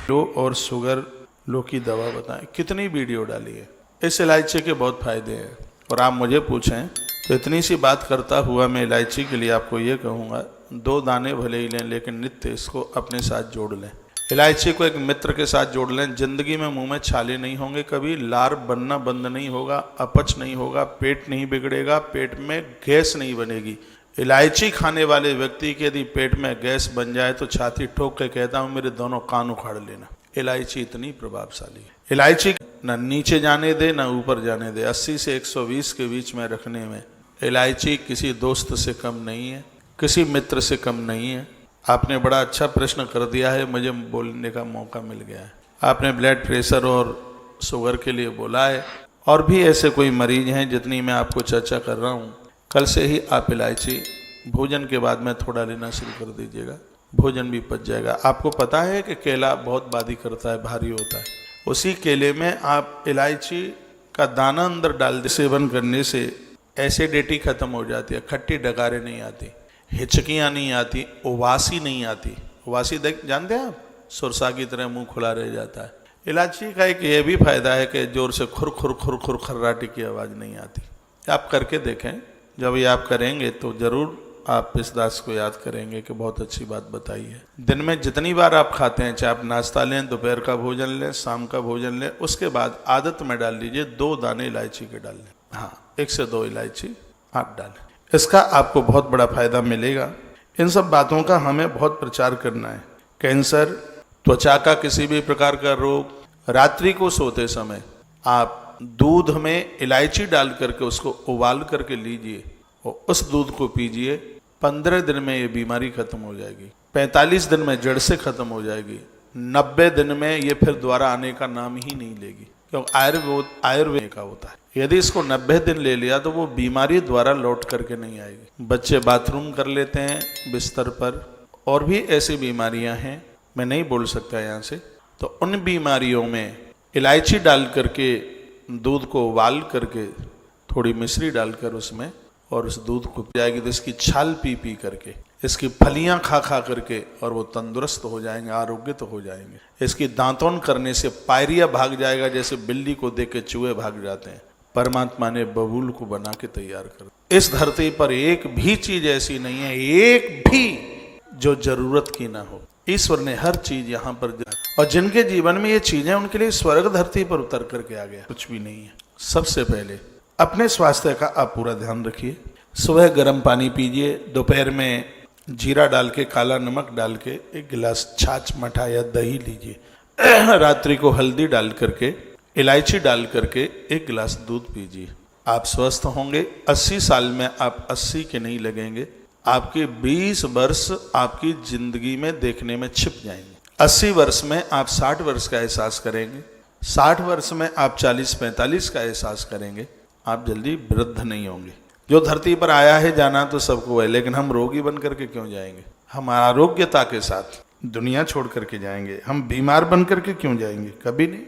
लो और शुगर लो की दवा बताएं। कितनी वीडियो डाली है। इस इलायची के बहुत फायदे हैं और आप मुझे पूछें तो इतनी सी बात करता हुआ मैं इलायची के लिए आपको ये कहूँगा, 2 दाने भले ही लें लेकिन नित्य इसको अपने साथ जोड़ लें। इलायची को एक मित्र के साथ जोड़ लें। जिंदगी में मुंह में छाले नहीं होंगे, कभी लार बनना बंद नहीं होगा, अपच नहीं होगा, पेट नहीं बिगड़ेगा, पेट में गैस नहीं बनेगी। इलायची खाने वाले व्यक्ति के यदि पेट में गैस बन जाए तो छाती ठोक के कहता हूँ मेरे दोनों कान उखाड़ लेना। इलायची इतनी प्रभावशाली है। इलायची न नीचे जाने दे न ऊपर जाने दे, 80 से 120 के बीच में रखने में इलायची किसी दोस्त से कम नहीं है, किसी मित्र से कम नहीं है। आपने बड़ा अच्छा प्रश्न कर दिया है, मुझे बोलने का मौका मिल गया है। आपने ब्लड प्रेशर और शुगर के लिए बोला है, और भी ऐसे कोई मरीज हैं जितनी मैं आपको चर्चा कर रहा हूँ। कल से ही आप इलायची भोजन के बाद में थोड़ा लेना शुरू कर दीजिएगा, भोजन भी पच जाएगा। आपको पता है कि केला बहुत बादी करता है, भारी होता है। उसी केले में आप इलायची का दाना अंदर डाल दे, सेवन करने से एसिडिटी खत्म हो जाती है, खट्टी डकारें नहीं आती, हिचकियाँ नहीं आती, उबासी नहीं आती। उबासी देख जानते हैं आप, सुरसा की तरह मुंह खुला रह जाता है। इलायची का एक ये भी फायदा है कि जोर से खुर खुर खुर खुर खर्राटे की आवाज़ नहीं आती। आप करके देखें, जब ये आप करेंगे तो ज़रूर आप इस दास को याद करेंगे कि बहुत अच्छी बात बताई है। दिन में जितनी बार आप खाते हैं, चाहे आप नाश्ता लें, दोपहर का भोजन लें, शाम का भोजन लें, उसके बाद आदत में डाल लीजिए 2 दाने इलायची के डाल लें। हाँ, 1 से 2 इलायची आप डालें, इसका आपको बहुत बड़ा फायदा मिलेगा। इन सब बातों का हमें बहुत प्रचार करना है। कैंसर, त्वचा का किसी भी प्रकार का रोग, रात्रि को सोते समय आप दूध में इलायची डाल करके उसको उबाल करके लीजिए और उस दूध को पीजिए। 15 दिन में ये बीमारी खत्म हो जाएगी, 45 दिन में जड़ से खत्म हो जाएगी, 90 दिन में ये फिर दोबारा आने का नाम ही नहीं लेगी, क्योंकि आयुर्वेद का होता है। यदि इसको 90 दिन ले लिया तो वो बीमारी दोबारा लौट करके नहीं आएगी। बच्चे बाथरूम कर लेते हैं बिस्तर पर, और भी ऐसी बीमारियां हैं, मैं नहीं बोल सकता यहाँ से। तो उन बीमारियों में इलायची डाल करके, दूध को उबाल करके, थोड़ी मिश्री डालकर उसमें, और उस दूध को पी जाएगी तो इसकी छाल पी पी करके, इसकी फलियां खा खा करके, और वो तंदुरुस्त हो जाएंगे, आरोग्य तो हो जाएंगे। इसकी दांतोन करने से पायरिया भाग जाएगा, जैसे बिल्ली को देख के चूहे भाग जाते हैं। परमात्मा ने बबूल को बना के तैयार कर। इस धरती पर एक भी चीज ऐसी नहीं है, एक भी जो जरूरत की ना हो। ईश्वर ने हर चीज यहाँ पर, और जिनके जीवन में ये चीजें, उनके लिए स्वर्ग धरती पर उतर करके आ गया। कुछ भी नहीं है। सबसे पहले अपने स्वास्थ्य का आप पूरा ध्यान रखिए। सुबह गर्म पानी पीजिए, दोपहर में जीरा डाल के, काला नमक डाल के 1 गिलास छाछ, मठा या दही लीजिए। रात्रि को हल्दी डाल करके, इलायची डाल करके 1 गिलास दूध पीजिए। आप स्वस्थ होंगे। 80 साल में आप 80 के नहीं लगेंगे, आपके 20 वर्ष आपकी जिंदगी में देखने में छिप जाएंगे। 80 वर्ष में आप 60 वर्ष का एहसास करेंगे, 60 वर्ष में आप 40-45 का एहसास करेंगे। आप जल्दी वृद्ध नहीं होंगे। जो धरती पर आया है जाना तो सबको है, लेकिन हम रोगी बन करके क्यों जाएंगे? हम आरोग्यता के साथ दुनिया छोड़ करके जाएंगे। हम बीमार बन करके क्यों जाएंगे? कभी नहीं।